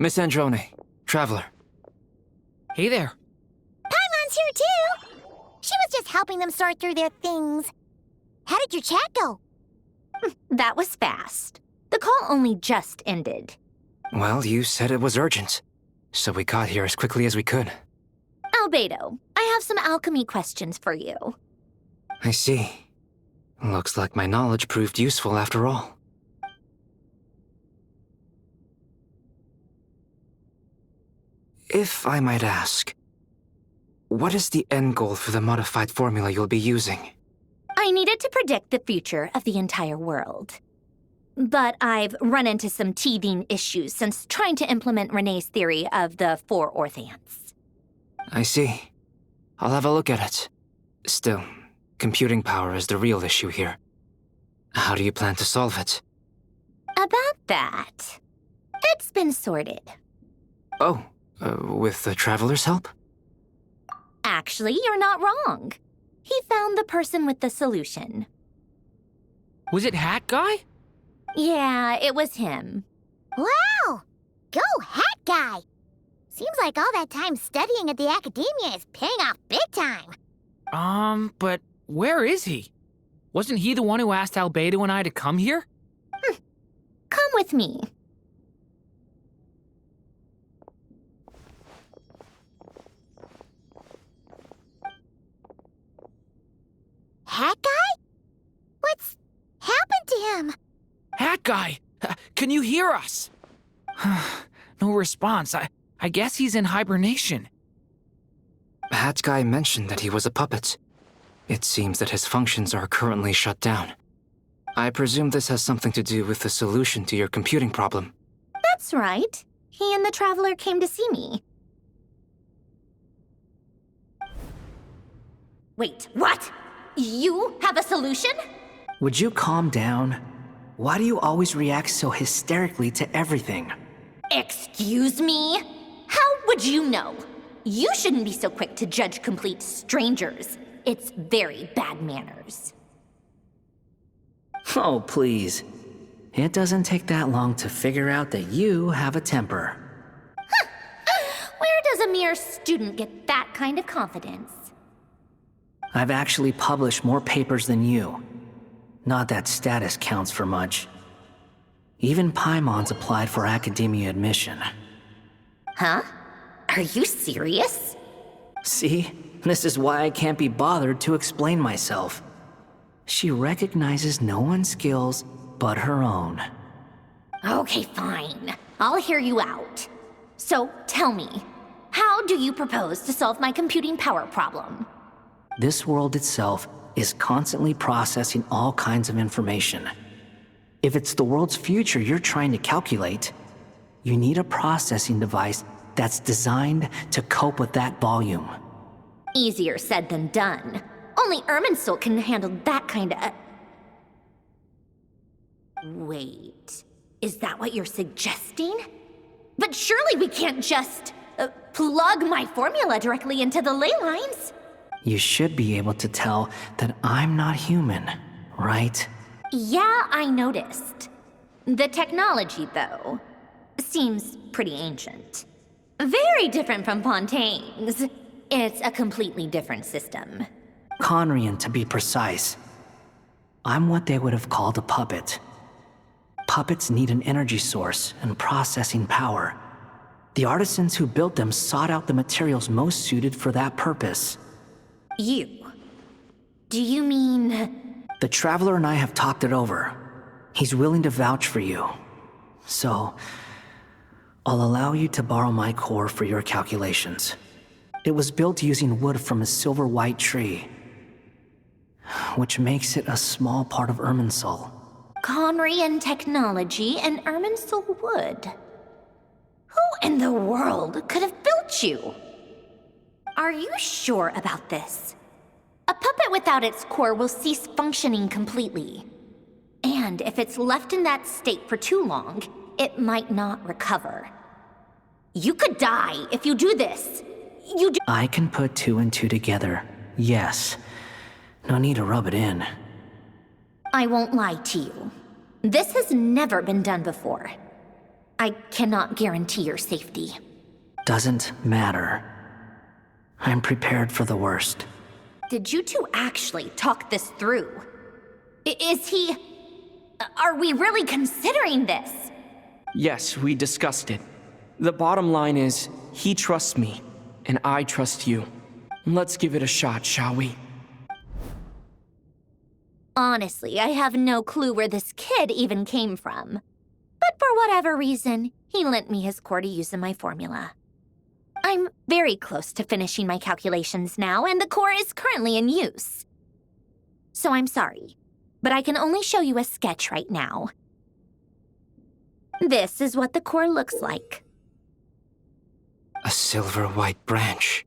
Miss Androne, Traveler. Hey there. Paimon's here too! She was just helping them sort through their things. How did your chat go? That was fast. The call only just ended. Well, you said it was urgent, so we got here as quickly as we could. Albedo, I have some alchemy questions for you. I see. Looks like my knowledge proved useful after all. If I might ask, what is the end goal for the modified formula you'll be using? I needed to predict the future of the entire world. But I've run into some teething issues since trying to implement Renee's theory of the 4 orthants. I see. I'll have a look at it. Still, computing power is the real issue here. How do you plan to solve it? About that, it's been sorted. Oh, with the Traveler's help? Actually, you're not wrong. He found the person with the solution. Was it Hat Guy? Yeah, it was him. Wow! Go Hat Guy! Seems like all that time studying at the academia is paying off big time. But where is he? Wasn't he the one who asked Albedo and I to come here? Come with me. Hat Guy? What's happened to him? Hat Guy! Can you hear us? No response. I guess he's in hibernation. Hat Guy mentioned that he was a puppet. It seems that his functions are currently shut down. I presume this has something to do with the solution to your computing problem. That's right. He and the Traveler came to see me. Wait, what? You have a solution? Would you calm down? Why do you always react so hysterically to everything? Excuse me? How would you know? You shouldn't be so quick to judge complete strangers. It's very bad manners. Oh, please. It doesn't take that long to figure out that you have a temper. Where does a mere student get that kind of confidence? I've actually published more papers than you. Not that status counts for much. Even Paimon's applied for academia admission. Huh? Are you serious? See? This is why I can't be bothered to explain myself. She recognizes no one's skills but her own. Okay, fine. I'll hear you out. So, tell me, how do you propose to solve my computing power problem? This world itself is constantly processing all kinds of information. If it's the world's future you're trying to calculate, you need a processing device that's designed to cope with that volume. Easier said than done. Only Irminsul can handle that kind of... Wait, is that what you're suggesting? But surely we can't just plug my formula directly into the ley lines. You should be able to tell that I'm not human, right? Yeah, I noticed. The technology, though, seems pretty ancient. Very different from Fontaine's. It's a completely different system. Conrian, to be precise. I'm what they would have called a puppet. Puppets need an energy source and processing power. The artisans who built them sought out the materials most suited for that purpose. You? Do you mean... The Traveler and I have talked it over. He's willing to vouch for you. So, I'll allow you to borrow my core for your calculations. It was built using wood from a silver-white tree, which makes it a small part of Irminsul. Conrian technology and Irminsul wood. Who in the world could have built you? Are you sure about this? A puppet without its core will cease functioning completely. And if it's left in that state for too long, it might not recover. You could die if you do this. I can put 2 and 2 together, yes. No need to rub it in. I won't lie to you. This has never been done before. I cannot guarantee your safety. Doesn't matter. I'm prepared for the worst. Did you two actually talk this through? Is he... Are we really considering this? Yes, we discussed it. The bottom line is, he trusts me, and I trust you. Let's give it a shot, shall we? Honestly, I have no clue where this kid even came from. But for whatever reason, he lent me his core to use in my formula. I'm very close to finishing my calculations now, and the core is currently in use. So I'm sorry, but I can only show you a sketch right now. This is what the core looks like. A silver-white branch.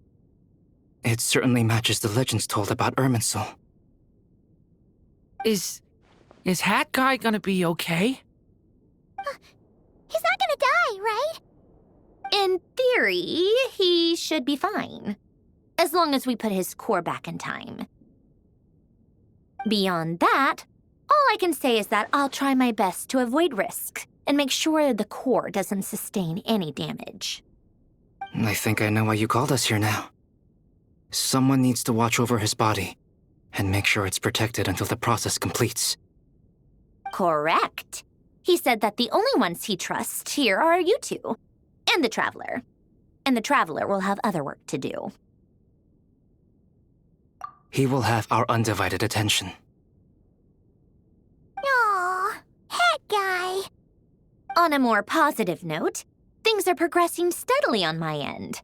It certainly matches the legends told about Irminsul. Is Hat Guy gonna be okay? He's not gonna die, right? In theory, he should be fine. As long as we put his core back in time. Beyond that, all I can say is that I'll try my best to avoid risk and make sure the core doesn't sustain any damage. I think I know why you called us here now. Someone needs to watch over his body and make sure it's protected until the process completes. Correct. He said that the only ones he trusts here are you two, and the Traveler. And the Traveler will have other work to do. He will have our undivided attention. Aw, Hat Guy. On a more positive note, things are progressing steadily on my end.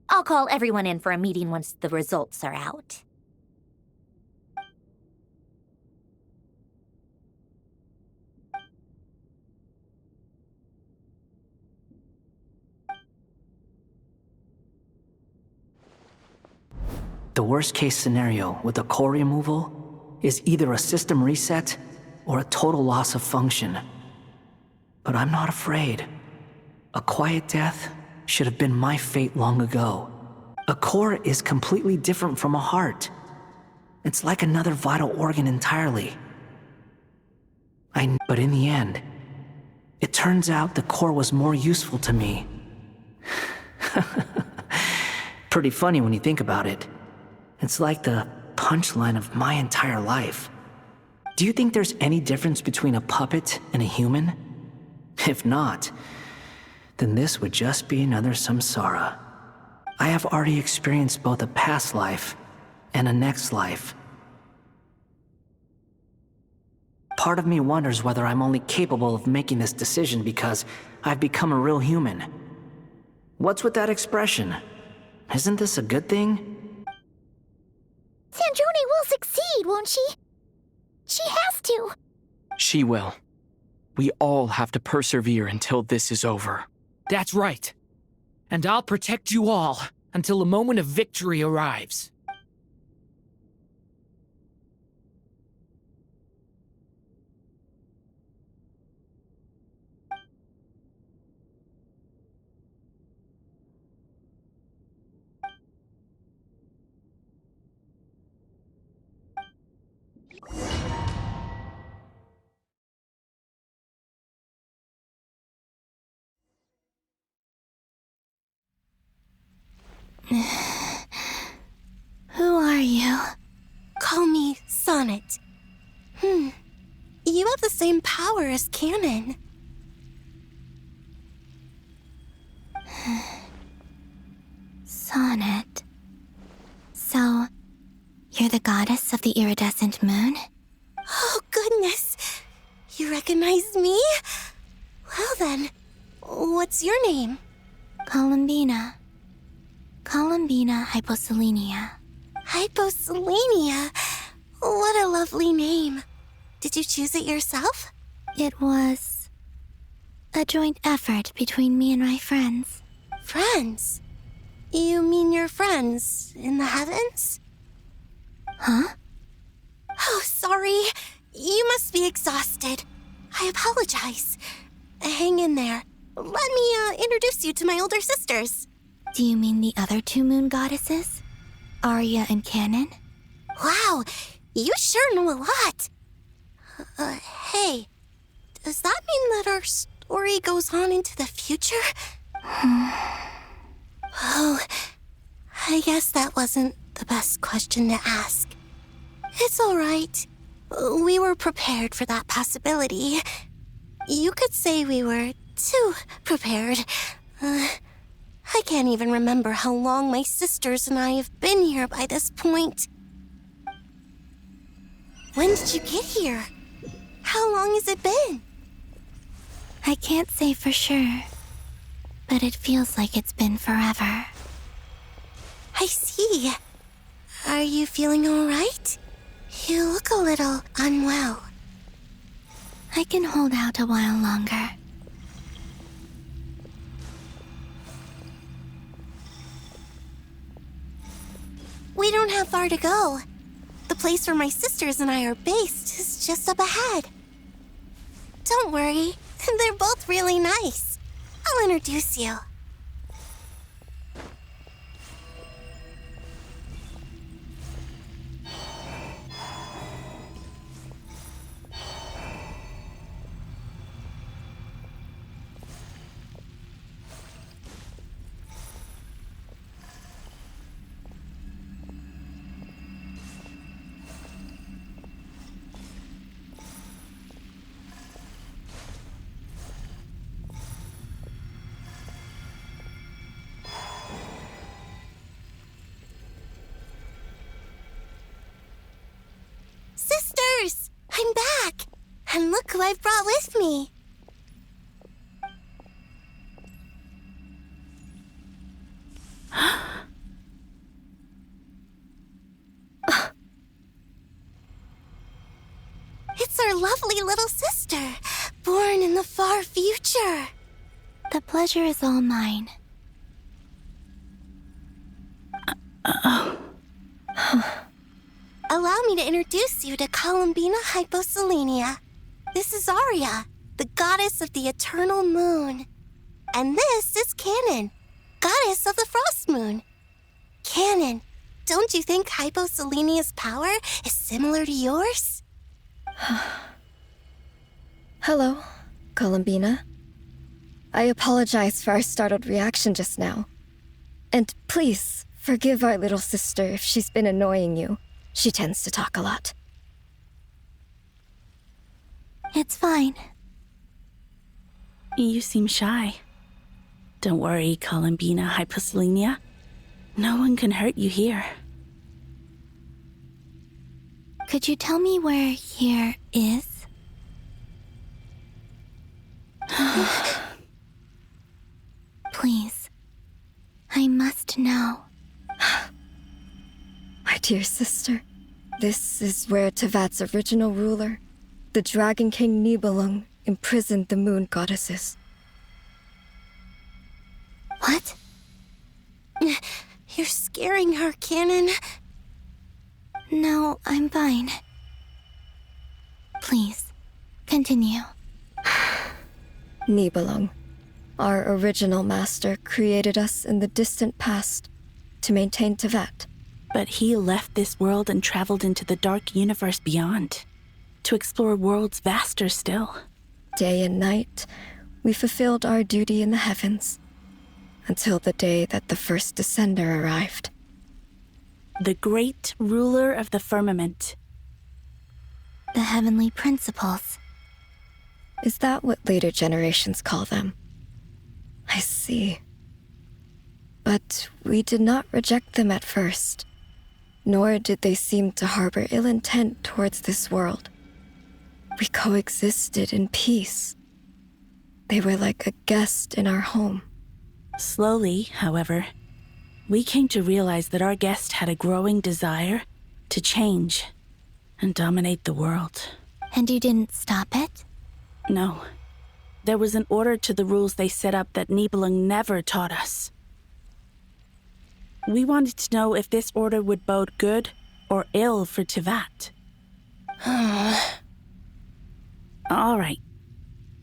I'll call everyone in for a meeting once the results are out. The worst case scenario with the core removal is either a system reset or a total loss of function. But I'm not afraid. A quiet death should have been my fate long ago. A core is completely different from a heart. It's like another vital organ entirely. But in the end, it turns out the core was more useful to me. Pretty funny when you think about it. It's like the punchline of my entire life. Do you think there's any difference between a puppet and a human? If not, then this would just be another samsara. I have already experienced both a past life and a next life. Part of me wonders whether I'm only capable of making this decision because I've become a real human. What's with that expression? Isn't this a good thing? Sandrone will succeed, won't she? She has to. She will. We all have to persevere until this is over. That's right. And I'll protect you all until a moment of victory arrives. Who are you? Call me Sonnet. You have the same power as Canon. Sonnet. So, you're the goddess of the iridescent moon? Oh, goodness! You recognize me? Well then, what's your name? Colombina. Colombina hyposelenia. Hyposelenia? What a lovely name. Did you choose it yourself? It was a joint effort between me and my friends. Friends? You mean your friends in the heavens? Huh? Oh, sorry. You must be exhausted. I apologize. Hang in there. Let me introduce you to my older sisters. Do you mean the other two moon goddesses? Arya and Canon? Wow, you sure know a lot. Hey, does that mean that our story goes on into the future? Oh, I guess that wasn't the best question to ask. It's alright. We were prepared for that possibility. You could say we were too prepared. I can't even remember how long my sisters and I have been here by this point. When did you get here? How long has it been? I can't say for sure, but it feels like it's been forever. I see. Are you feeling alright? You look a little unwell. I can hold out a while longer. We don't have far to go. The place where my sisters and I are based is just up ahead. Don't worry, they're both really nice. I'll introduce you. Sisters! I'm back! And look who I've brought with me! It's our lovely little sister, born in the far future. The pleasure is all mine. Allow me to introduce you to Colombina Hyposelenia. This is Arya, the goddess of the eternal moon. And this is Canon, goddess of the frost moon. Canon, don't you think Hyposelenia's power is similar to yours? Hello, Colombina. I apologize for our startled reaction just now. And please, forgive our little sister if she's been annoying you. She tends to talk a lot. It's fine. You seem shy. Don't worry, Colombina Hyposelenia. No one can hurt you here. Could you tell me where here is? Please. I must know. My dear sister, this is where Tevat's original ruler, the Dragon King Nibelung, imprisoned the moon goddesses. What? You're scaring her, Canon. No, I'm fine. Please, continue. Nibelung, our original master, created us in the distant past to maintain Tevat. But he left this world and traveled into the dark universe beyond, to explore worlds vaster still. Day and night, we fulfilled our duty in the heavens, until the day that the first Descender arrived. The great ruler of the firmament. The heavenly principles. Is that what later generations call them? I see. But we did not reject them at first, nor did they seem to harbor ill intent towards this world. We coexisted in peace. They were like a guest in our home. Slowly, however, we came to realize that our guest had a growing desire to change and dominate the world. And you didn't stop it? No. There was an order to the rules they set up that Nibelung never taught us. We wanted to know if this order would bode good or ill for Tevat. All right.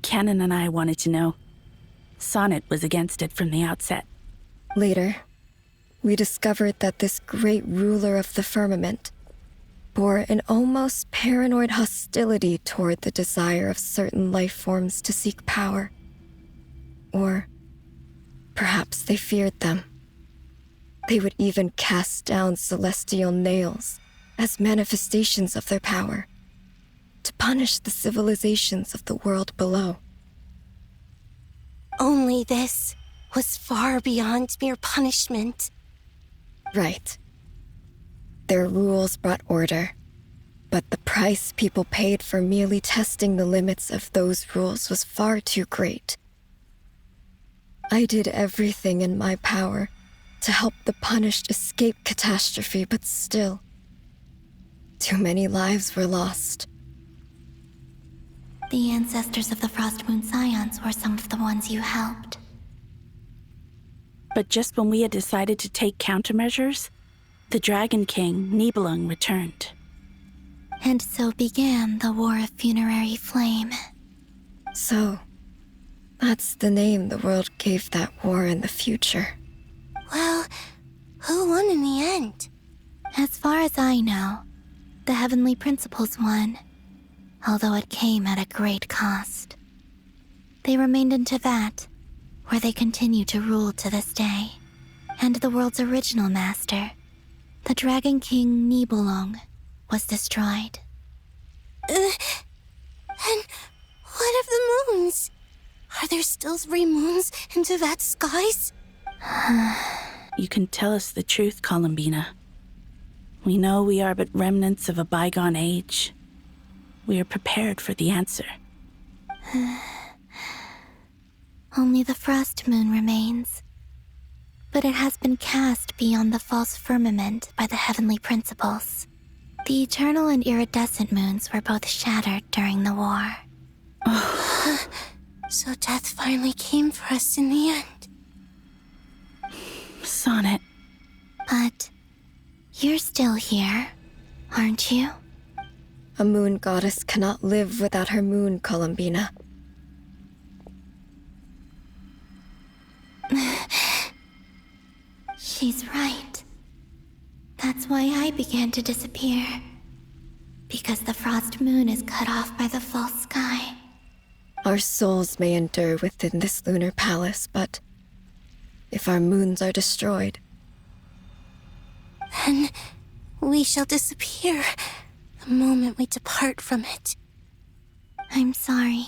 Canon and I wanted to know. Sonnet was against it from the outset. Later, we discovered that this great ruler of the firmament bore an almost paranoid hostility toward the desire of certain life forms to seek power. Or perhaps they feared them. They would even cast down celestial nails as manifestations of their power, to punish the civilizations of the world below. Only this was far beyond mere punishment. Right. Their rules brought order, but the price people paid for merely testing the limits of those rules was far too great. I did everything in my power to help the punished escape catastrophe, but still, too many lives were lost. The ancestors of the Frost Moon Scions were some of the ones you helped. But just when we had decided to take countermeasures, the Dragon King, Nibelung, returned. And so began the War of Funerary Flame. So, that's the name the world gave that war in the future. Well, who won in the end? As far as I know, the Heavenly Principles won, although it came at a great cost. They remained in Teyvat, where they continue to rule to this day. And the world's original master, the Dragon King Nibelung, was destroyed. And what of the moons? Are there still 3 moons in Teyvat's skies? You can tell us the truth, Colombina. We know we are but remnants of a bygone age. We are prepared for the answer. Only the Frost Moon remains. But it has been cast beyond the false firmament by the Heavenly Principles. The eternal and iridescent moons were both shattered during the war. So death finally came for us in the end. Sonnet. But you're still here, aren't you? A moon goddess cannot live without her moon, Colombina. She's right. That's why I began to disappear. Because the Frost Moon is cut off by the false sky. Our souls may endure within this lunar palace, but if our moons are destroyed, Then we shall disappear the moment we depart from it. I'm sorry.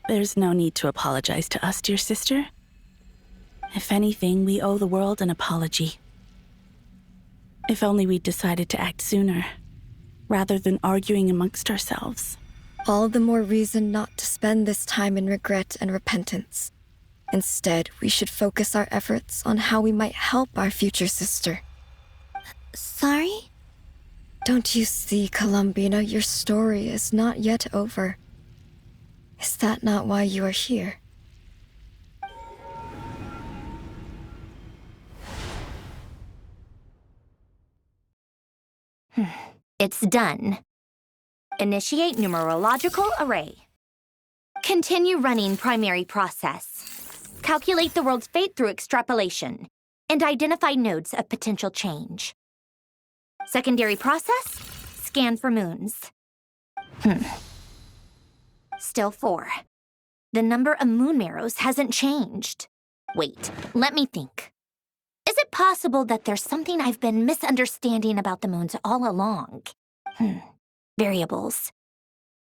There's no need to apologize to us, dear sister. If anything, we owe the world an apology. If only we'd decided to act sooner, rather than arguing amongst ourselves. all the more reason not to spend this time in regret and repentance. Instead, we should focus our efforts on how we might help our future sister. Sorry? Don't you see, Colombina, your story is not yet over. Is that not why you are here? It's done. Initiate numerological array. Continue running primary process. Calculate the world's fate through extrapolation, and identify nodes of potential change. Secondary process, scan for moons. Still 4. The number of moon marrows hasn't changed. Wait, let me think. Is it possible that there's something I've been misunderstanding about the moons all along? Variables.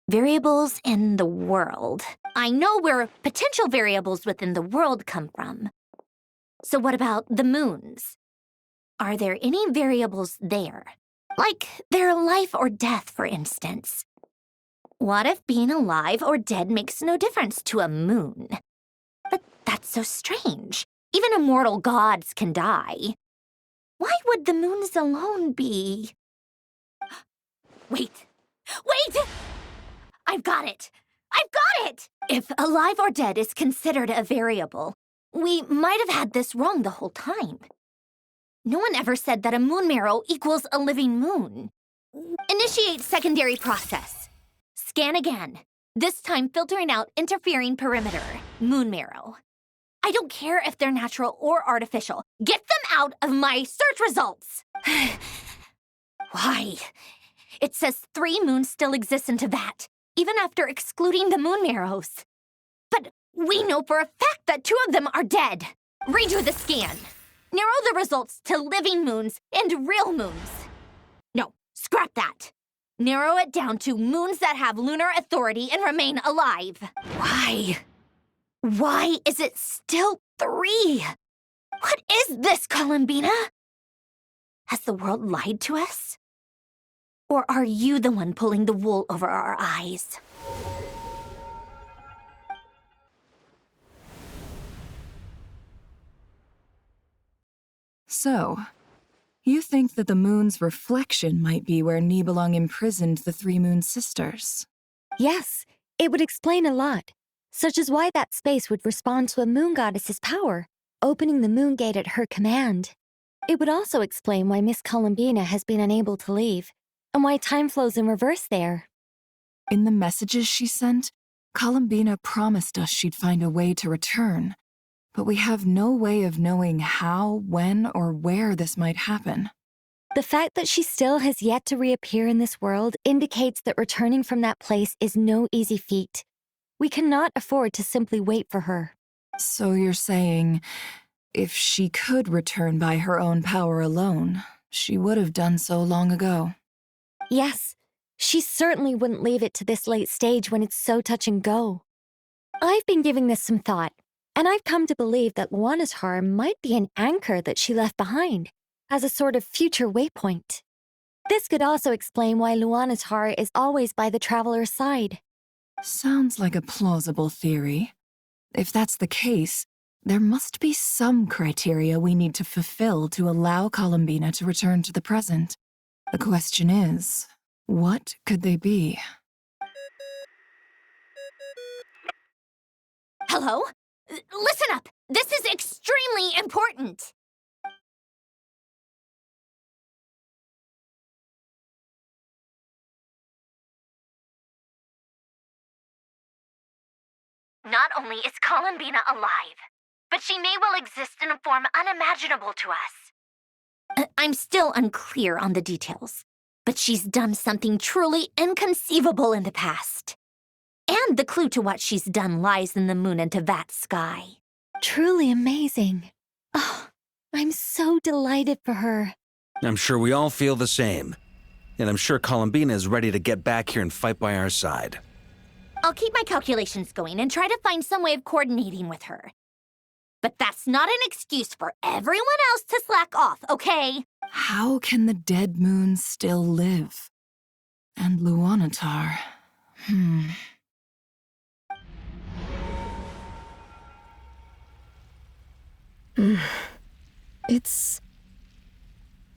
Variables in the world. I know where potential variables within the world come from. So what about the moons? Are there any variables there? Like their life or death, for instance. What if being alive or dead makes no difference to a moon? But that's so strange. Even immortal gods can die. Why would the moons alone be? Wait! I've got it! If alive or dead is considered a variable, we might have had this wrong the whole time. No one ever said that a moon marrow equals a living moon. Initiate secondary process. Scan again. This time filtering out interfering perimeter, moon marrow. I don't care if they're natural or artificial. Get them out of my search results! Why? It says 3 moons still exist in Teyvat, even after excluding the moon marrows. But We know for a fact that 2 of them are dead. Redo the scan. Narrow the results to living moons and real moons. No, scrap that. Narrow it down to moons that have lunar authority and remain alive. Why? Why is it still 3? What is this, Colombina? Has the world lied to us? Or are you the one pulling the wool over our eyes? So, you think that the moon's reflection might be where Nibelung imprisoned the 3 moon sisters? Yes, it would explain a lot, such as why that space would respond to a moon goddess's power, opening the moon gate at her command. It would also explain why Miss Colombina has been unable to leave, and why time flows in reverse there. In the messages she sent, Colombina promised us she'd find a way to return, but we have no way of knowing how, when, or where this might happen. The fact that she still has yet to reappear in this world indicates that returning from that place is no easy feat. We cannot afford to simply wait for her. So you're saying, if she could return by her own power alone, she would have done so long ago? Yes, she certainly wouldn't leave it to this late stage when it's so touch and go. I've been giving this some thought, and I've come to believe that Luanatar might be an anchor that she left behind, as a sort of future waypoint. This could also explain why Luanatar is always by the traveler's side. Sounds like a plausible theory. If that's the case, there must be some criteria we need to fulfill to allow Colombina to return to the present. The question is, what could they be? Hello? Listen up! This is extremely important! Not only is Colombina alive, but she may well exist in a form unimaginable to us. I'm still unclear on the details, but she's done something truly inconceivable in the past. And the clue to what she's done lies in the moon and Tevat sky. Truly amazing. Oh, I'm so delighted for her. I'm sure we all feel the same. And I'm sure Colombina is ready to get back here and fight by our side. I'll keep my calculations going and try to find some way of coordinating with her. But that's not an excuse for everyone else to slack off, okay? How can the dead moon still live? And Luanatar... It's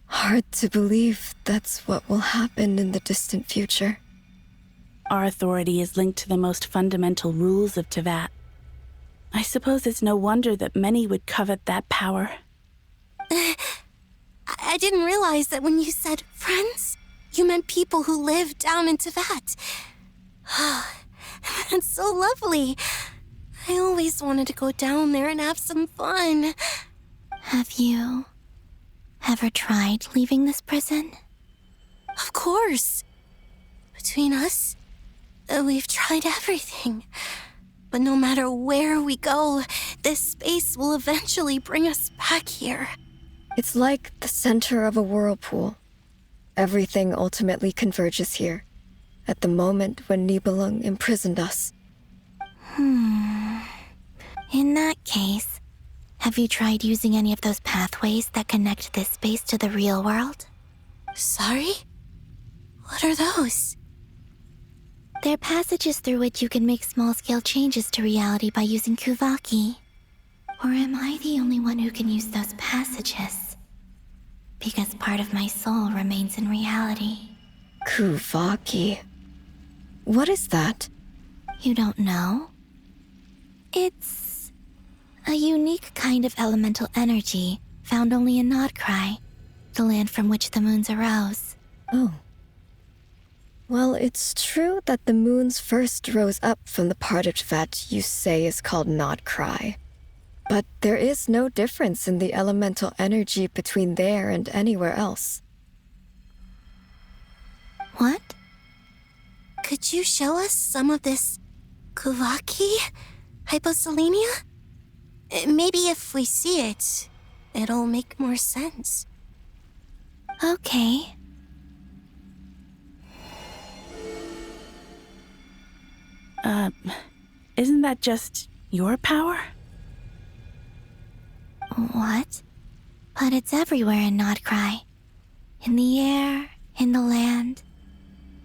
hard to believe that's what will happen in the distant future. Our authority is linked to the most fundamental rules of Tevat. I suppose it's no wonder that many would covet that power. I didn't realize that when you said friends, you meant people who live down in Tevat. That's so lovely. I always wanted to go down there and have some fun. Have you ever tried leaving this prison? Of course. Between us, we've tried everything. But no matter where we go, this space will eventually bring us back here. It's like the center of a whirlpool. Everything ultimately converges here, at the moment when Nibelung imprisoned us. In that case, have you tried using any of those pathways that connect this space to the real world? Sorry? What are those? They're passages through which you can make small-scale changes to reality by using Kuvaki. Or am I the only one who can use those passages? Because part of my soul remains in reality. Kuvaki. What is that? You don't know? It's a unique kind of elemental energy found only in Nodcry, the land from which the moons arose. Oh. Well, it's true that the moons first rose up from the part of Tevat you say is called Nodcry. But there is no difference in the elemental energy between there and anywhere else. What? Could you show us some of this Kuvaki? Hyposelenia? Maybe if we see it, it'll make more sense. Okay. Isn't that just your power? What? But it's everywhere in Nodcry. In the air, in the land.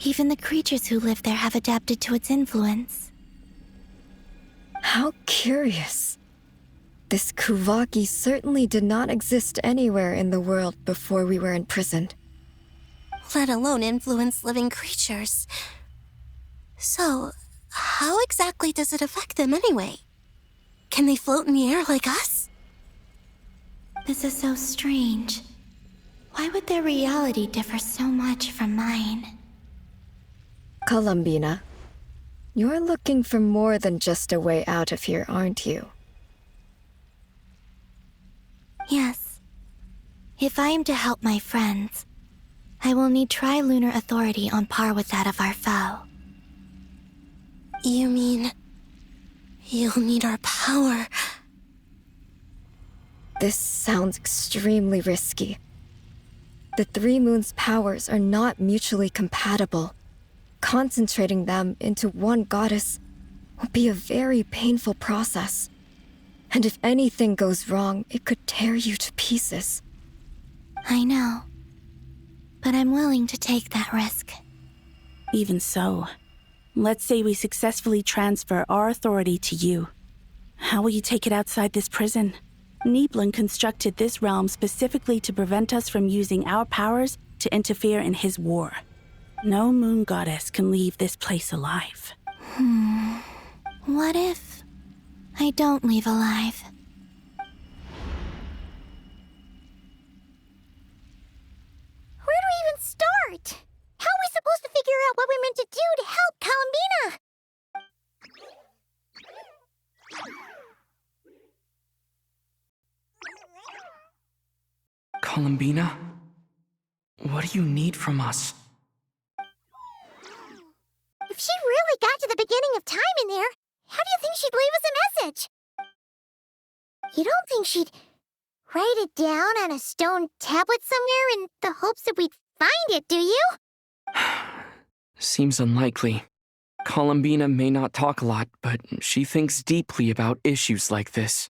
Even the creatures who live there have adapted to its influence. How curious. This Kuvaki certainly did not exist anywhere in the world before we were imprisoned. Let alone influence living creatures. So, how exactly does it affect them anyway? Can they float in the air like us? This is so strange. Why would their reality differ so much from mine? Colombina, you're looking for more than just a way out of here, aren't you? Yes. If I am to help my friends, I will need trilunar authority on par with that of our foe. You mean... you'll need our power? This sounds extremely risky. The Three Moons' powers are not mutually compatible. Concentrating them into one goddess will be a very painful process. And if anything goes wrong, it could tear you to pieces. I know. But I'm willing to take that risk. Even so, let's say we successfully transfer our authority to you. How will you take it outside this prison? Niblin constructed this realm specifically to prevent us from using our powers to interfere in his war. No moon goddess can leave this place alive. What if I don't leave alive? Where do we even start? How are we supposed to figure out what we're meant to do to help Colombina? Colombina? What do you need from us? If she really got to the beginning of time in there, how do you think she'd leave us a message? You don't think she'd write it down on a stone tablet somewhere in the hopes that we'd find it, do you? Seems unlikely. Colombina may not talk a lot, but she thinks deeply about issues like this.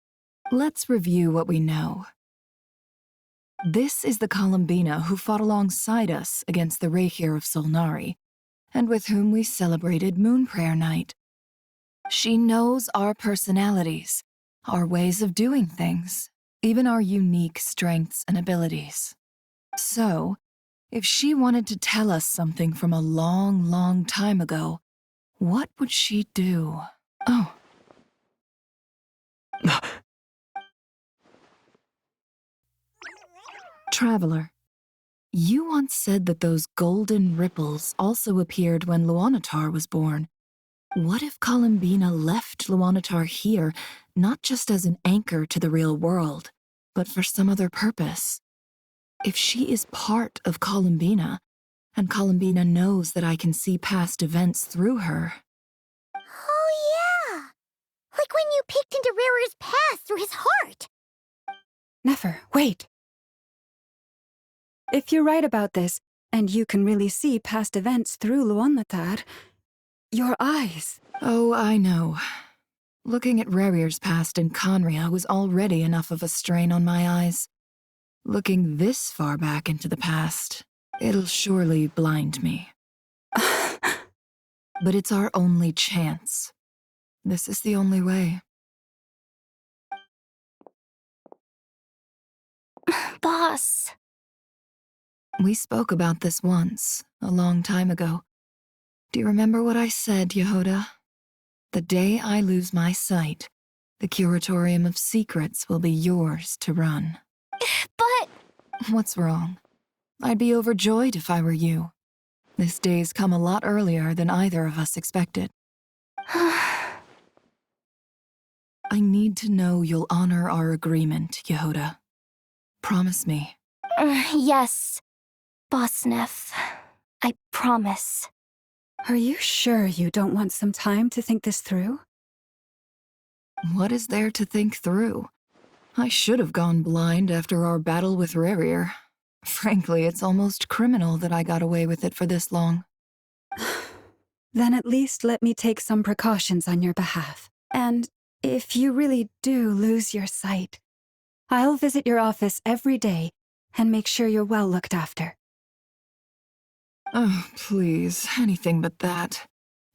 Let's review what we know. This is the Colombina who fought alongside us against the Reikir of Solnari, and with whom we celebrated Moon Prayer Night. She knows our personalities, our ways of doing things, even our unique strengths and abilities. So, if she wanted to tell us something from a long, long time ago, what would she do? Oh. Traveler, you once said that those golden ripples also appeared when Luanatar was born. What if Colombina left Luanatar here, not just as an anchor to the real world, but for some other purpose? If she is part of Colombina, and Colombina knows that I can see past events through her... Oh, yeah! Like when you peeked into Rarer's past through his heart! Nefer, wait! If you're right about this, and you can really see past events through Luanatar, your eyes... Oh, I know. Looking at Rerir's past in Conria was already enough of a strain on my eyes. Looking this far back into the past, it'll surely blind me. But it's our only chance. This is the only way. Boss. We spoke about this once, a long time ago. Do you remember what I said, Yehoda? The day I lose my sight, the Curatorium of Secrets will be yours to run. But... What's wrong? I'd be overjoyed if I were you. This day's come a lot earlier than either of us expected. I need to know you'll honor our agreement, Yehoda. Promise me. Yes, Boss Neff. I promise. Are you sure you don't want some time to think this through? What is there to think through? I should have gone blind after our battle with Rerir. Frankly, it's almost criminal that I got away with it for this long. Then at least let me take some precautions on your behalf. And if you really do lose your sight, I'll visit your office every day and make sure you're well looked after. Oh, please, anything but that.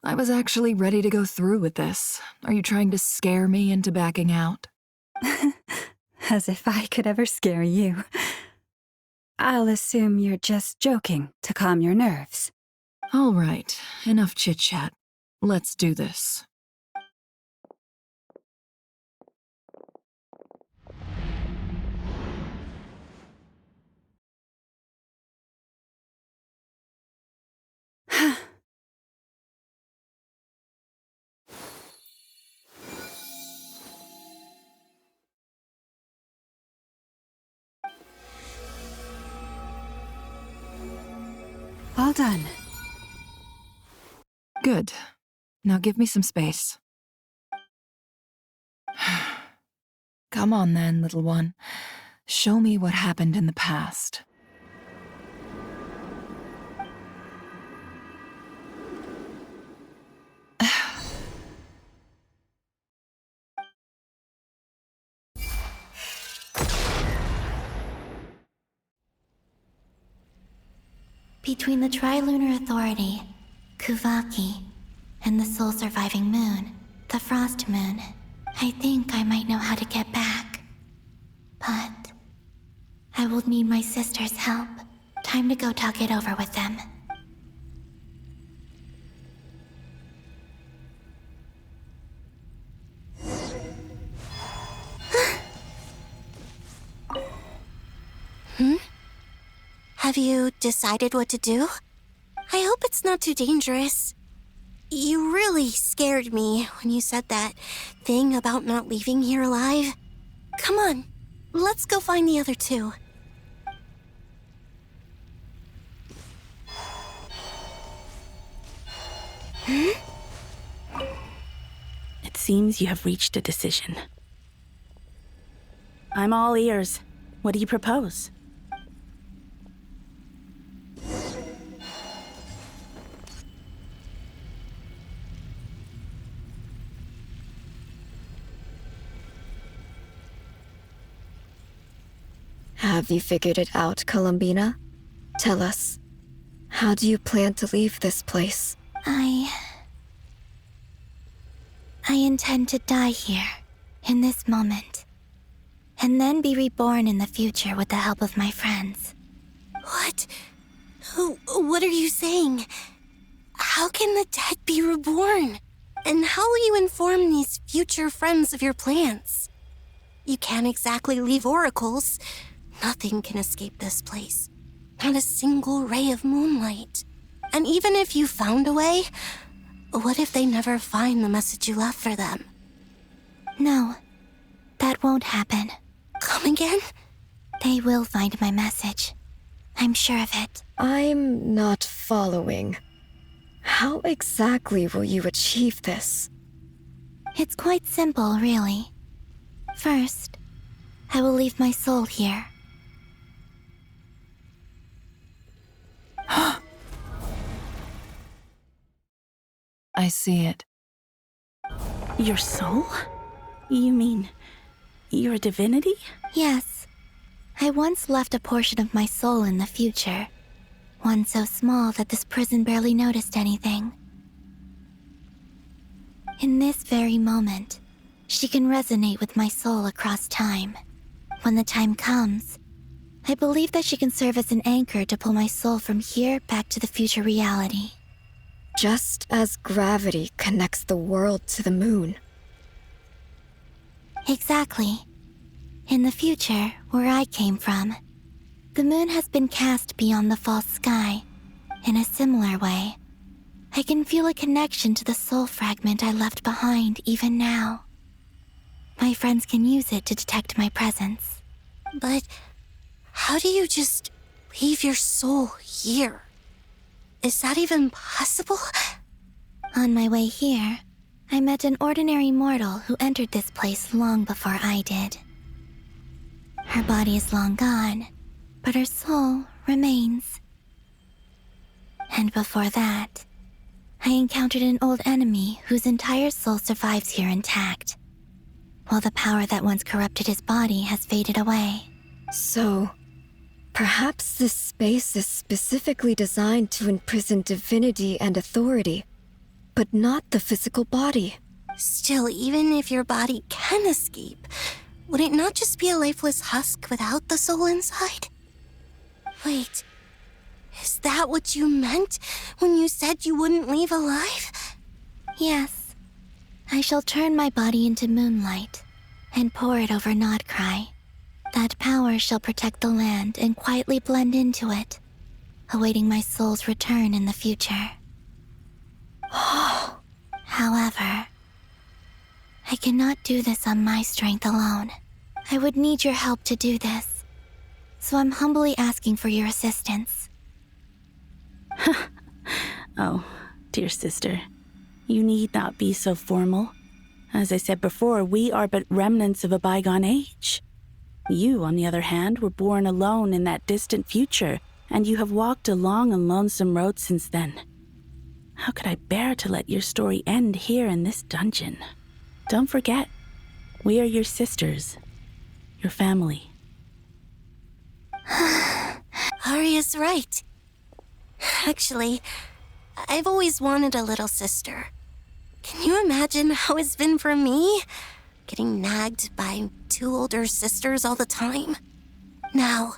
I was actually ready to go through with this. Are you trying to scare me into backing out? As if I could ever scare you. I'll assume you're just joking to calm your nerves. All right, enough chit-chat. Let's do this. All done. Good. Now give me some space. Come on then, little one. Show me what happened in the past. Between the Trilunar Authority, Kuvaki, and the soul-surviving moon, the Frost Moon, I think I might know how to get back. But I will need my sister's help. Time to go talk it over with them. Have you decided what to do? I hope it's not too dangerous. You really scared me when you said that thing about not leaving here alive. Come on, let's go find the other two. It seems you have reached a decision. I'm all ears. What do you propose? Have you figured it out, Colombina? Tell us, how do you plan to leave this place? I intend to die here, in this moment, and then be reborn in the future with the help of my friends. What? What are you saying? How can the dead be reborn? And how will you inform these future friends of your plans? You can't exactly leave oracles. Nothing can escape this place. Not a single ray of moonlight. And even if you found a way, what if they never find the message you left for them? No, that won't happen. Come again? They will find my message. I'm sure of it. I'm not following. How exactly will you achieve this? It's quite simple, really. First, I will leave my soul here. I see it. Your soul? You mean you're a divinity? Yes. I once left a portion of my soul in the future. One so small that this prison barely noticed anything. In this very moment, she can resonate with my soul across time. When the time comes, I believe that she can serve as an anchor to pull my soul from here back to the future reality. Just as gravity connects the world to the moon. Exactly. In the future, where I came from, the moon has been cast beyond the false sky. In a similar way, I can feel a connection to the soul fragment I left behind even now. My friends can use it to detect my presence. But how do you just leave your soul here? Is that even possible? On my way here, I met an ordinary mortal who entered this place long before I did. Her body is long gone, but her soul remains. And before that, I encountered an old enemy whose entire soul survives here intact, while the power that once corrupted his body has faded away. So, perhaps this space is specifically designed to imprison divinity and authority, but not the physical body. Still, even if your body can escape, would it not just be a lifeless husk without the soul inside? Wait, is that what you meant when you said you wouldn't leave alive? Yes. I shall turn my body into moonlight and pour it over Nodcry. That power shall protect the land and quietly blend into it, awaiting my soul's return in the future. However, I cannot do this on my strength alone. I would need your help to do this, so I'm humbly asking for your assistance. Oh, dear sister, you need not be so formal. As I said before, we are but remnants of a bygone age. You, on the other hand, were born alone in that distant future, and you have walked a long and lonesome road since then. How could I bear to let your story end here in this dungeon? Don't forget, we are your sisters, your family. Arya's right. Actually, I've always wanted a little sister. Can you imagine how it's been for me? Getting nagged by two older sisters all the time. Now,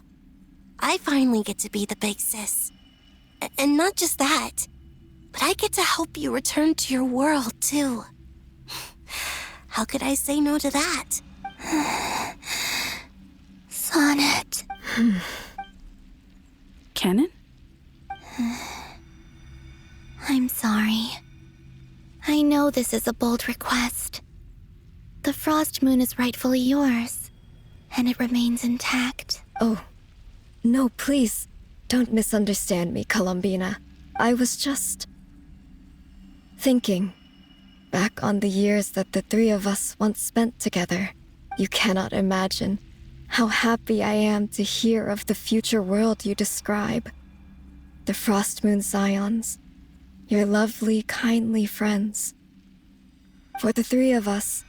I finally get to be the big sis. And not just that, but I get to help you return to your world, too. How could I say no to that? Sonnet. Canon? I'm sorry. I know this is a bold request. The Frost Moon is rightfully yours, and it remains intact. Oh, no, please, don't misunderstand me, Colombina. I was just thinking back on the years that the three of us once spent together. You cannot imagine how happy I am to hear of the future world you describe. The Frost Moon Scions, your lovely, kindly friends. For the three of us,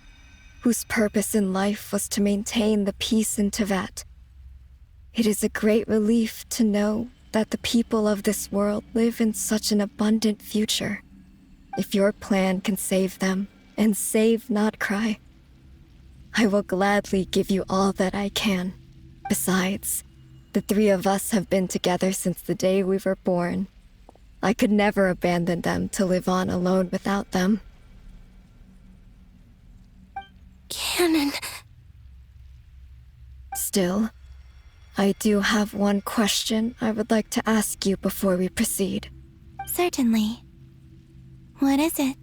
whose purpose in life was to maintain the peace in Teyvat, it is a great relief to know that the people of this world live in such an abundant future. If your plan can save them, and save Nodcry, I will gladly give you all that I can. Besides, the three of us have been together since the day we were born. I could never abandon them to live on alone without them. Canon. Still, I do have one question I would like to ask you before we proceed. Certainly. What is it?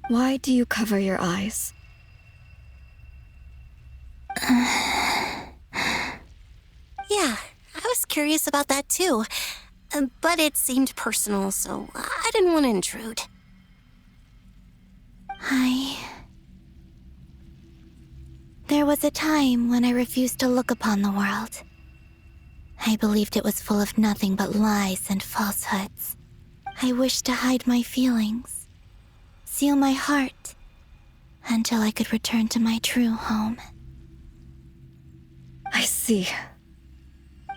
Why do you cover your eyes? Yeah, I was curious about that too. But it seemed personal, so I didn't want to intrude. There was a time when I refused to look upon the world. I believed it was full of nothing but lies and falsehoods. I wished to hide my feelings, seal my heart, until I could return to my true home. I see.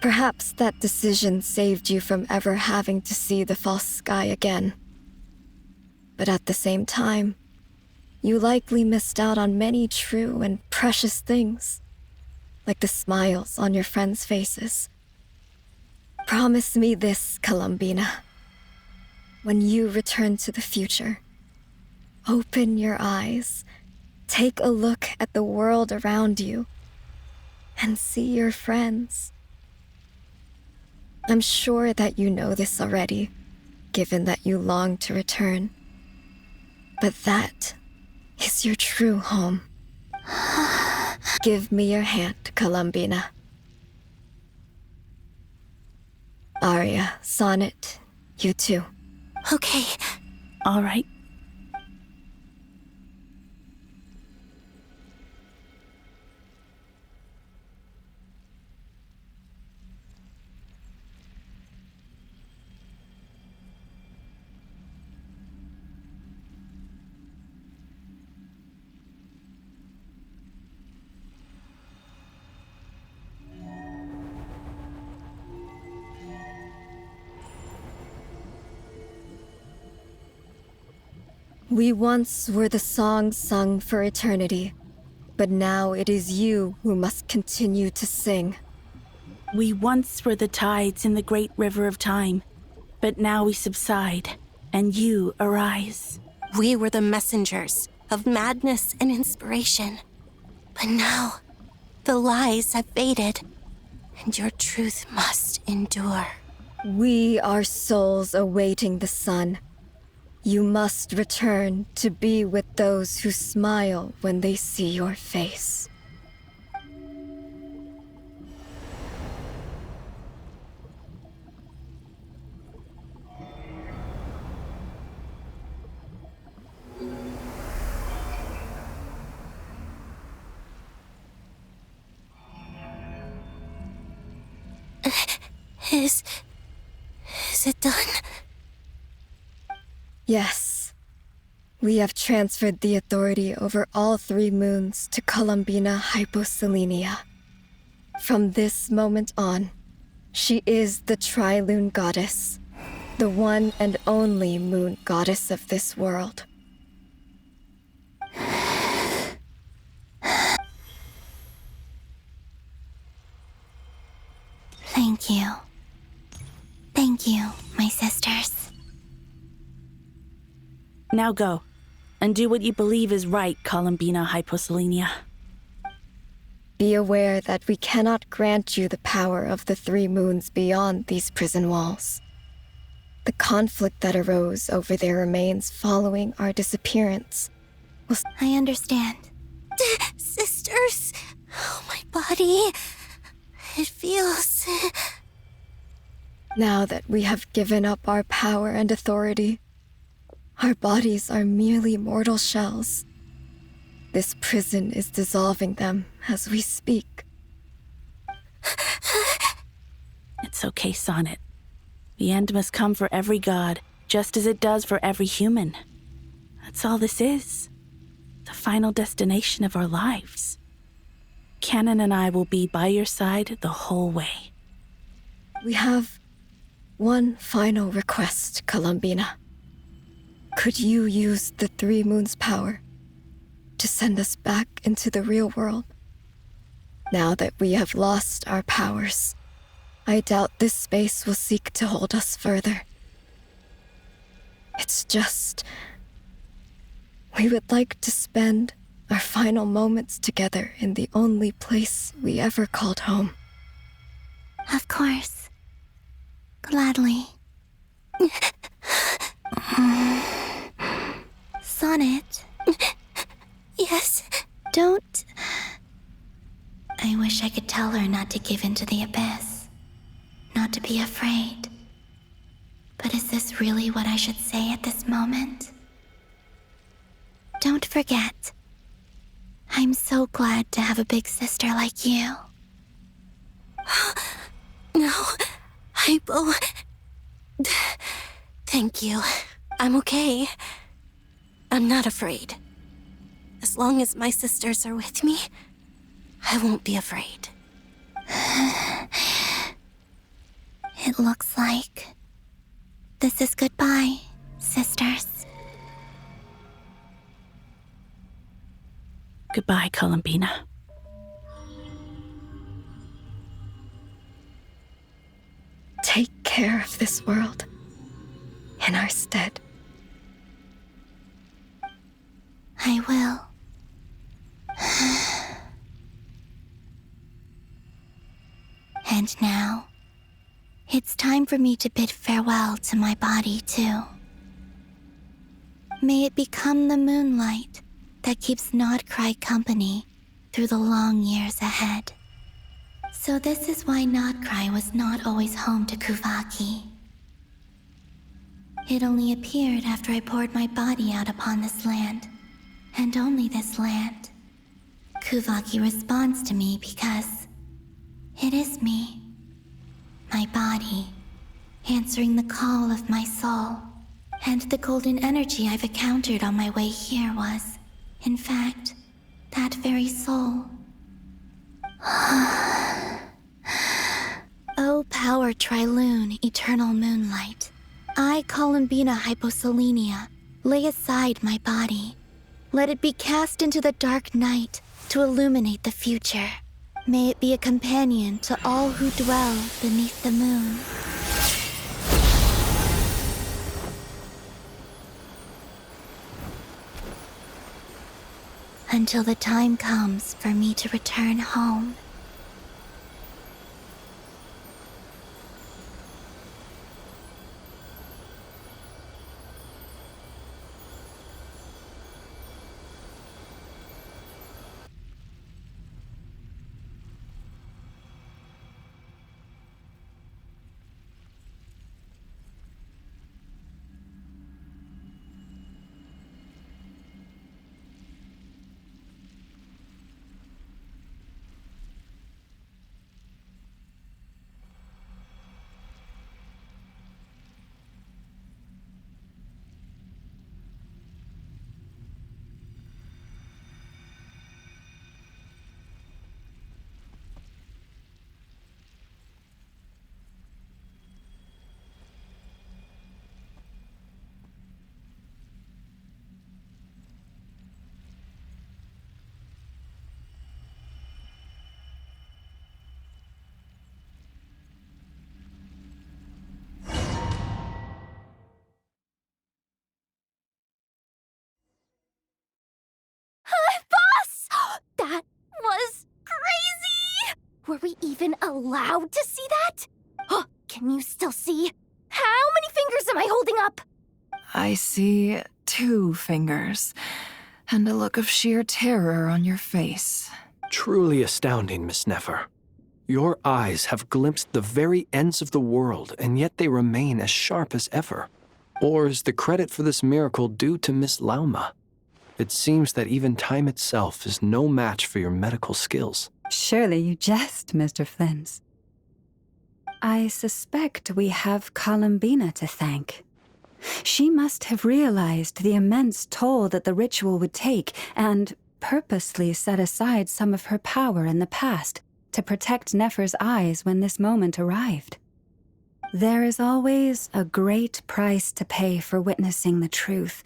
Perhaps that decision saved you from ever having to see the false sky again. But at the same time, you likely missed out on many true and precious things, like the smiles on your friends' faces. Promise me this, Colombina. When you return to the future, open your eyes, take a look at the world around you, and see your friends. I'm sure that you know this already, given that you long to return. But that is your true home. Give me your hand, Colombina. Arya, Sonnet, you too. Okay. All right. We once were the songs sung for eternity, but now it is you who must continue to sing. We once were the tides in the great river of time, but now we subside, and you arise. We were the messengers of madness and inspiration. But now, the lies have faded, and your truth must endure. We are souls awaiting the sun. You must return to be with those who smile when they see your face. Is it done? Yes. We have transferred the authority over all 3 moons to Colombina Hyposelenia. From this moment on, she is the Tri-Lune Goddess, the one and only moon goddess of this world. Thank you. Thank you, my sisters. Now go, and do what you believe is right, Colombina Hyposelenia. Be aware that we cannot grant you the power of the 3 moons beyond these prison walls. The conflict that arose over their remains following our disappearance was... I understand. Sisters, oh, my body. It feels... Now that we have given up our power and authority, our bodies are merely mortal shells. This prison is dissolving them as we speak. It's okay, Sonnet. The end must come for every god, just as it does for every human. That's all this is. The final destination of our lives. Canon and I will be by your side the whole way. We have one final request, Colombina. Could you use the 3 moons' power to send us back into the real world? Now that we have lost our powers, I doubt this space will seek to hold us further. It's just... we would like to spend our final moments together in the only place we ever called home. Of course. Gladly. Sonnet. Yes? Don't... I wish I could tell her not to give in to the abyss. Not to be afraid. But is this really what I should say at this moment? Don't forget. I'm so glad to have a big sister like you. No, Hypo... Thank you. I'm okay. I'm not afraid. As long as my sisters are with me, I won't be afraid. It looks like this is goodbye, sisters. Goodbye, Colombina. Take care of this world in our stead. I will. And now, it's time for me to bid farewell to my body, too. May it become the moonlight that keeps Nodcry company through the long years ahead. So this is why Nodcry was not always home to Kuvaki. It only appeared after I poured my body out upon this land, and only this land. Kuvaki responds to me because it is me, my body, answering the call of my soul. And the golden energy I've encountered on my way here was, in fact, that very soul. O power Trilune, eternal moonlight, I, Colombina Hyposelenia, Lay aside my body. Let it be cast into the dark night to illuminate the future. May it be a companion to all who dwell beneath the moon. Until the time comes for me to return home. Boss! That was crazy! Were we even allowed to see that? Can you still see? How many fingers am I holding up? I see 2 fingers, and a look of sheer terror on your face. Truly astounding, Miss Nefer. Your eyes have glimpsed the very ends of the world, and yet they remain as sharp as ever. Or is the credit for this miracle due to Miss Lauma? It seems that even time itself is no match for your medical skills. Surely you jest, Mr. Flins. I suspect we have Colombina to thank. She must have realized the immense toll that the ritual would take and purposely set aside some of her power in the past to protect Nefer's eyes when this moment arrived. There is always a great price to pay for witnessing the truth,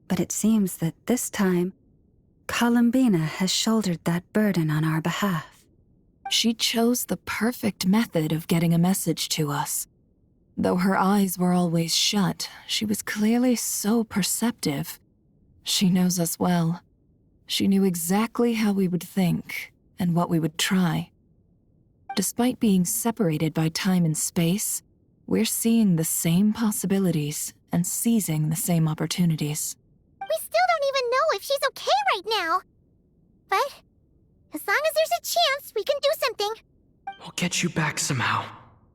but it seems that this time, Colombina has shouldered that burden on our behalf. She chose the perfect method of getting a message to us. Though her eyes were always shut, she was clearly so perceptive. She knows us well. She knew exactly how we would think and what we would try. Despite being separated by time and space, we're seeing the same possibilities and seizing the same opportunities. We still don't even know if she's okay right now. But as long as there's a chance, we can do something. We'll get you back somehow,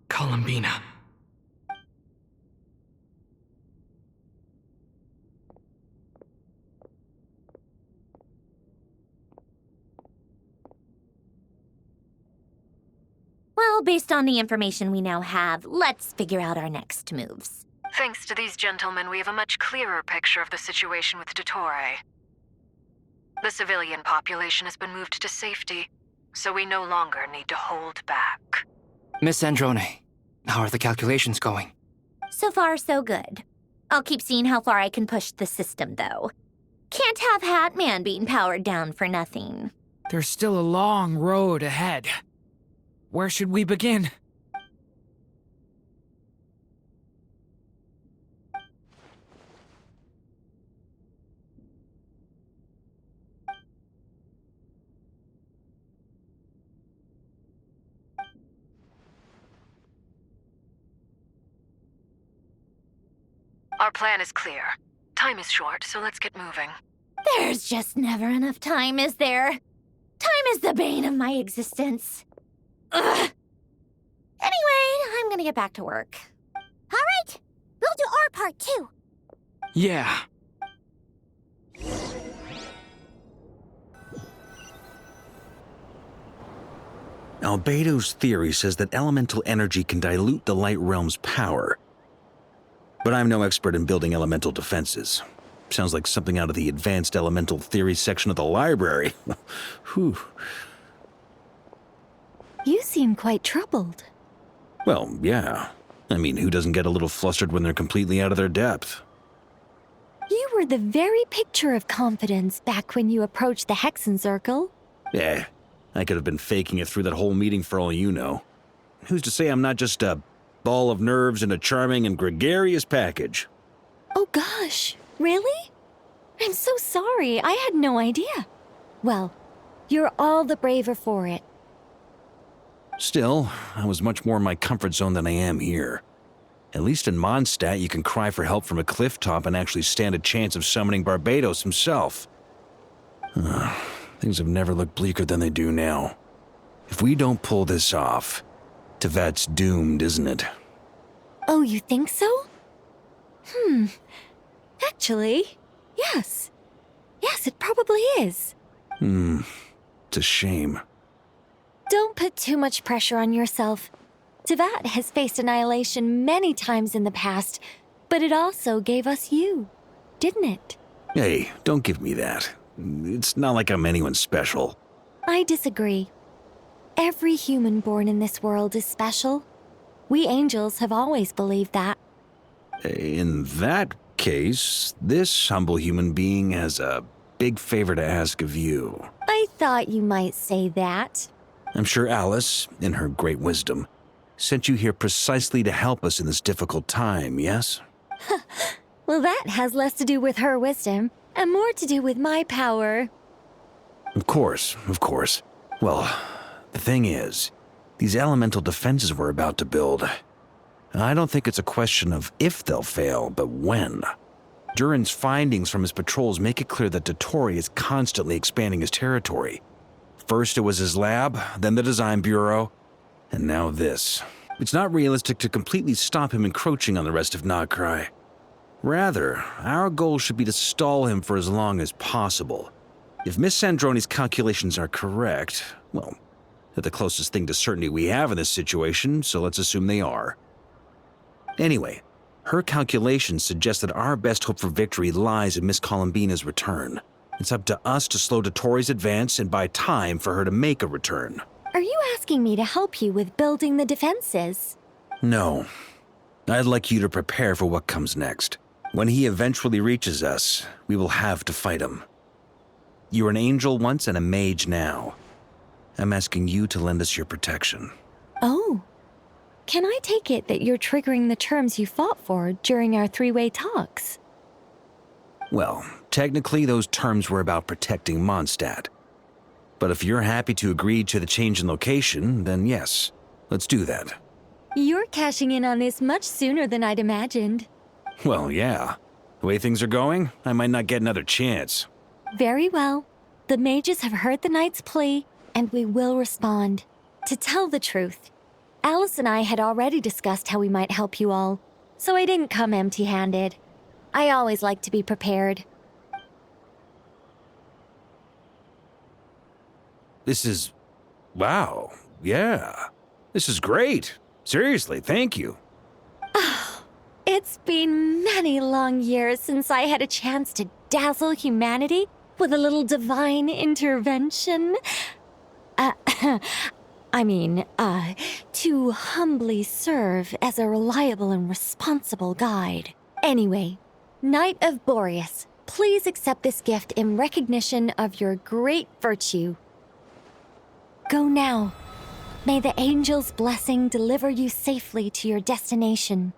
Colombina. Well, based on the information we now have, let's figure out our next moves. Thanks to these gentlemen, we have a much clearer picture of the situation with Dottore. The civilian population has been moved to safety, so we no longer need to hold back. Miss Androne, how are the calculations going? So far, so good. I'll keep seeing how far I can push the system, though. Can't have Hat Man being powered down for nothing. There's still a long road ahead. Where should we begin? Our plan is clear. Time is short, so let's get moving. There's just never enough time, is there? Time is the bane of my existence. Ugh. Anyway, I'm gonna get back to work. All right, we'll do our part too. Yeah. Albedo's theory says that elemental energy can dilute the light realm's power. But I'm no expert in building elemental defenses. Sounds like something out of the advanced elemental theory section of the library. Whew. You seem quite troubled. Well, yeah. I mean, who doesn't get a little flustered when they're completely out of their depth? You were the very picture of confidence back when you approached the Hexen Circle. Yeah, I could have been faking it through that whole meeting for all you know. Who's to say I'm not just a ball of nerves in a charming and gregarious package? Oh gosh, really? I'm so sorry, I had no idea. Well, you're all the braver for it. Still, I was much more in my comfort zone than I am here. At least in Mondstadt, you can cry for help from a cliff top and actually stand a chance of summoning Barbados himself. Things have never looked bleaker than they do now. If we don't pull this off, Tevat's doomed, isn't it? Oh, you think so? Actually, yes. Yes, it probably is. It's a shame. Don't put too much pressure on yourself. Tevat has faced annihilation many times in the past, but it also gave us you, didn't it? Hey, don't give me that. It's not like I'm anyone special. I disagree. Every human born in this world is special. We angels have always believed that. In that case, this humble human being has a big favor to ask of you. I thought you might say that. I'm sure Alice, in her great wisdom, sent you here precisely to help us in this difficult time, yes? Well, that has less to do with her wisdom and more to do with my power. Of course, of course. Well, the thing is, these elemental defenses we're about to build, I don't think it's a question of if they'll fail, but when. Durin's findings from his patrols make it clear that Dottore is constantly expanding his territory. First it was his lab, then the design bureau, and now this. It's not realistic to completely stop him encroaching on the rest of Nagrai. Rather, our goal should be to stall him for as long as possible. If Miss Sandroni's calculations are correct, well, they're the closest thing to certainty we have in this situation, so let's assume they are. Anyway, her calculations suggest that our best hope for victory lies in Miss Colombina's return. It's up to us to slow Dottore's advance and buy time for her to make a return. Are you asking me to help you with building the defenses? No. I'd like you to prepare for what comes next. When he eventually reaches us, we will have to fight him. You were an angel once and a mage now. I'm asking you to lend us your protection. Oh. Can I take it that you're triggering the terms you fought for during our three-way talks? Well, technically those terms were about protecting Mondstadt. But if you're happy to agree to the change in location, then yes, let's do that. You're cashing in on this much sooner than I'd imagined. Well, yeah. The way things are going, I might not get another chance. Very well. The mages have heard the knight's plea, and we will respond. To tell the truth, Alice and I had already discussed how we might help you all, so I didn't come empty-handed. I always like to be prepared. This is... wow. Yeah. This is great. Seriously, thank you. It's been many long years since I had a chance to dazzle humanity with a little divine intervention. To humbly serve as a reliable and responsible guide. Anyway, Knight of Boreas, please accept this gift in recognition of your great virtue. Go now. May the angel's blessing deliver you safely to your destination.